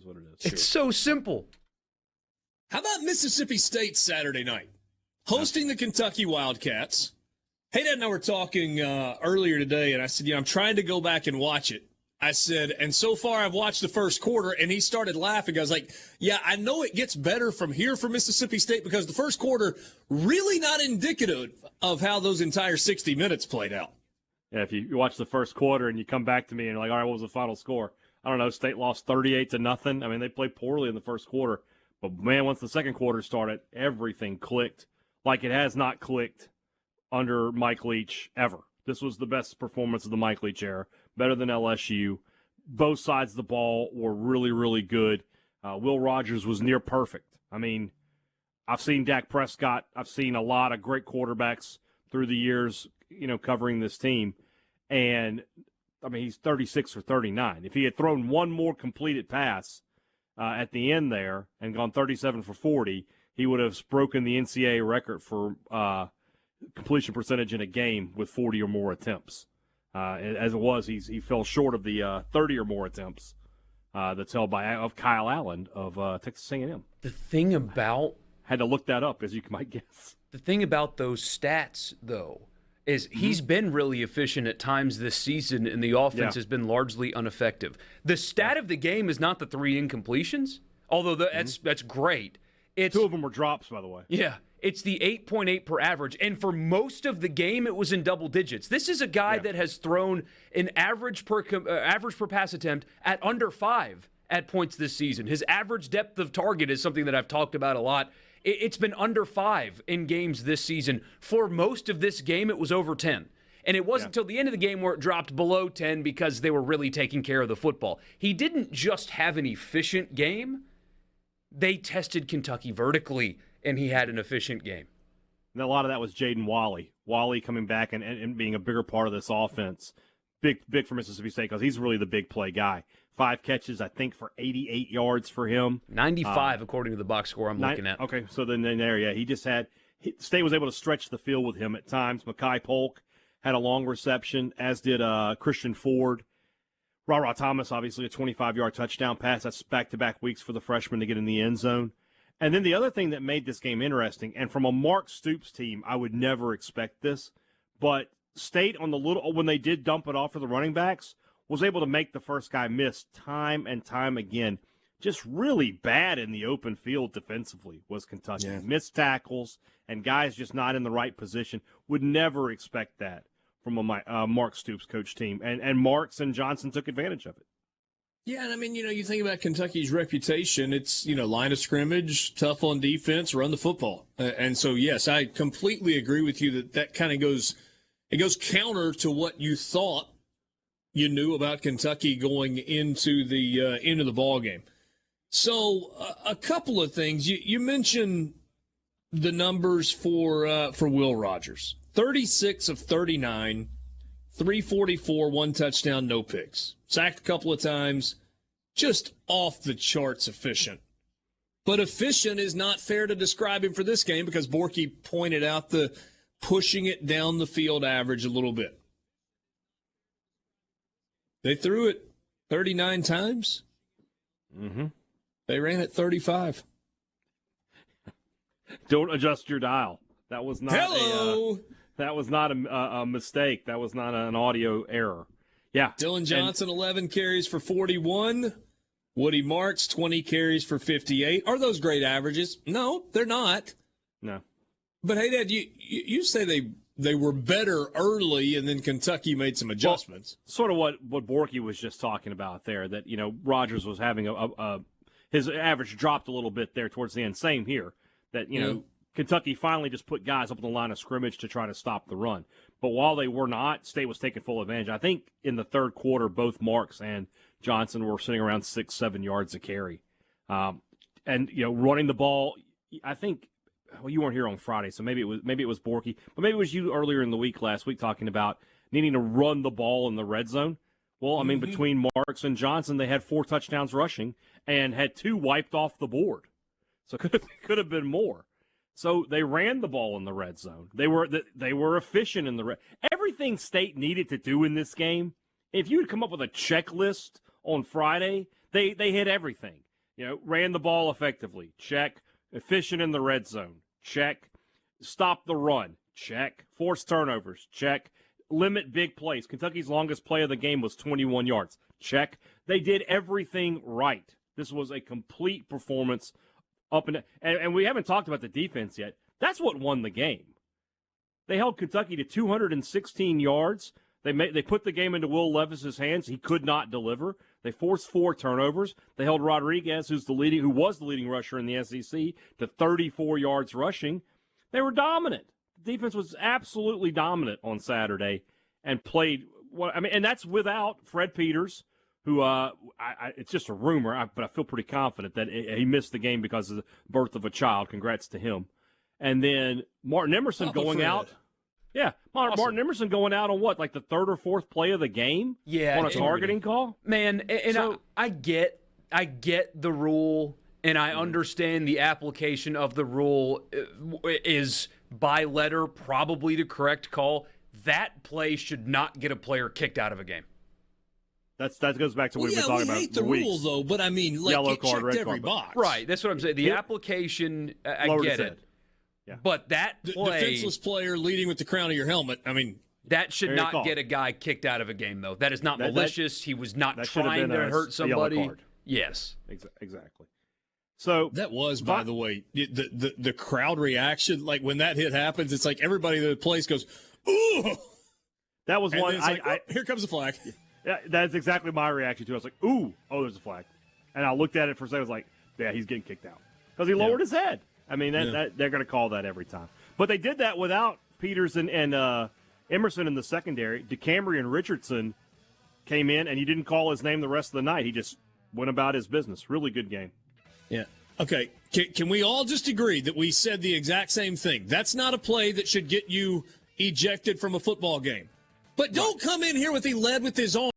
is what it is. It's so simple. How about Mississippi State Saturday night? Hosting the Kentucky Wildcats. Hey, Dad and I were talking earlier today, and I said, I'm trying to go back and watch it. I said, and so far I've watched the first quarter, and he started laughing. I was like, yeah, I know it gets better from here for Mississippi State because the first quarter really not indicative of how those entire 60 minutes played out. Yeah, if you watch the first quarter and you come back to me and you're like, all right, what was the final score? I don't know, State lost 38-0. I mean, they played poorly in the first quarter. But, man, once the second quarter started, everything clicked like it has not clicked under Mike Leach ever. This was the best performance of the Mike Leach era, better than LSU. Both sides of the ball were really, really good. Will Rogers was near perfect. I mean, I've seen Dak Prescott. I've seen a lot of great quarterbacks through the years, covering this team. And, I mean, he's 36 for 39. If he had thrown one more completed pass at the end there and gone 37 for 40, he would have broken the NCAA record for completion percentage in a game with 40 or more attempts. As it was, he fell short of the 30 or more attempts that's held of Kyle Allen of Texas A&M. The thing about had to look that up, as you might guess. The thing about those stats, though, is he's been really efficient at times this season, and the offense has been largely ineffective. The stat of the game is not the 3 incompletions, although that's great. It's 2 of them were drops, by the way. Yeah. It's the 8.8 per average, and for most of the game, it was in double digits. This is a guy that has thrown an average per pass attempt at under 5 at points this season. His average depth of target is something that I've talked about a lot. It's been under 5 in games this season. For most of this game, it was over 10. And it wasn't until the end of the game where it dropped below 10 because they were really taking care of the football. He didn't just have an efficient game. They tested Kentucky vertically, and he had an efficient game. And a lot of that was Jaden Walley. Walley coming back and being a bigger part of this offense. Big for Mississippi State because he's really the big play guy. 5 catches, I think, for 88 yards for him. 95, according to the box score I'm looking at. Okay, so then there, he just had – State was able to stretch the field with him at times. Mekhi Polk had a long reception, as did Christian Ford. Ra Thomas, obviously, a 25-yard touchdown pass. That's back-to-back weeks for the freshman to get in the end zone. And then the other thing that made this game interesting, and from a Mark Stoops team, I would never expect this, but State on when they did dump it off for the running backs, was able to make the first guy miss time and time again. Just really bad in the open field defensively was Kentucky. Yeah. Missed tackles and guys just not in the right position. Would never expect that from a Mark Stoops coach team. And Marks and Johnson took advantage of it. Yeah, and I mean, you think about Kentucky's reputation. It's, line of scrimmage, tough on defense, run the football. And so, yes, I completely agree with you that kind of goes counter to what you thought you knew about Kentucky going into the ball game. So a couple of things. You mentioned the numbers for Will Rogers. 36 of 39, 344, 1 touchdown, no picks. Sacked a couple of times. Just off the charts efficient. But efficient is not fair to describe him for this game because Borky pointed out the pushing it down the field average a little bit. They threw it 39 times. Mm-hmm. They ran it 35. Don't adjust your dial. That was not a mistake. That was not an audio error. Yeah. Dylan Johnson, 11 carries for 41. Woody Marks, 20 carries for 58. Are those great averages? No, they're not. No. But, hey, Dad, you say they were better early and then Kentucky made some adjustments. Well, sort of what Borky was just talking about there, that, Rogers was having his average dropped a little bit there towards the end. Same here, that, Kentucky finally just put guys up on the line of scrimmage to try to stop the run. But while they were not, State was taking full advantage. I think in the third quarter, both Marks and Johnson were sitting around 6-7 yards a carry. And, running the ball, I think, you weren't here on Friday, so maybe it was Borky, but maybe it was you earlier in the week last week talking about needing to run the ball in the red zone. Well, I mean, between Marks and Johnson, they had 4 touchdowns rushing and had 2 wiped off the board. So it could have been more. So they ran the ball in the red zone. They were efficient in the red. Everything State needed to do in this game, if you had come up with a checklist on Friday, they hit everything. Ran the ball effectively. Check. Efficient in the red zone. Check. Stop the run. Check. Force turnovers. Check. Limit big plays. Kentucky's longest play of the game was 21 yards. Check. They did everything right. This was a complete performance up and we haven't talked about the defense yet. That's what won the game. They held Kentucky to 216 yards. They put the game into Will Levis's hands. He could not deliver. They forced 4 turnovers. They held Rodriguez, who was the leading rusher in the SEC, to 34 yards rushing. They were dominant. The defense was absolutely dominant on Saturday and played. And that's without Fred Peters, who it's just a rumor, but I feel pretty confident that he missed the game because of the birth of a child. Congrats to him. And then Martin Emerson going out. Yeah, Martin Emerson going out on what, like the 3rd or 4th play of the game? Yeah, on a targeting call. Man, and so, I get the rule, and I understand the application of the rule is by letter probably the correct call. That play should not get a player kicked out of a game. That goes back to what we've been talking about. We hate the rule, though, but I mean, like, yellow it card, checked red every card, box. Right, that's what I'm saying. The application, I get it. Yeah. But that play, defenseless player leading with the crown of your helmet, I mean, that should not get a guy kicked out of a game, though. That is not malicious. He was not trying to hurt somebody. Yes. Exactly. So that was, by the way, the crowd reaction. Like when that hit happens, it's like everybody in the place goes, "Ooh!" That was one. Here comes the flag. Yeah, that's exactly my reaction to it. I was like, "Ooh, oh, there's a flag," and I looked at it for a second. I was like, "Yeah, he's getting kicked out because he lowered his head." I mean, that they're going to call that every time. But they did that without Peters and Emerson in the secondary. DeCamry and Richardson came in, and you didn't call his name the rest of the night. He just went about his business. Really good game. Yeah. Okay. Can we all just agree that we said the exact same thing? That's not a play that should get you ejected from a football game. But don't come in here with he led with his arm.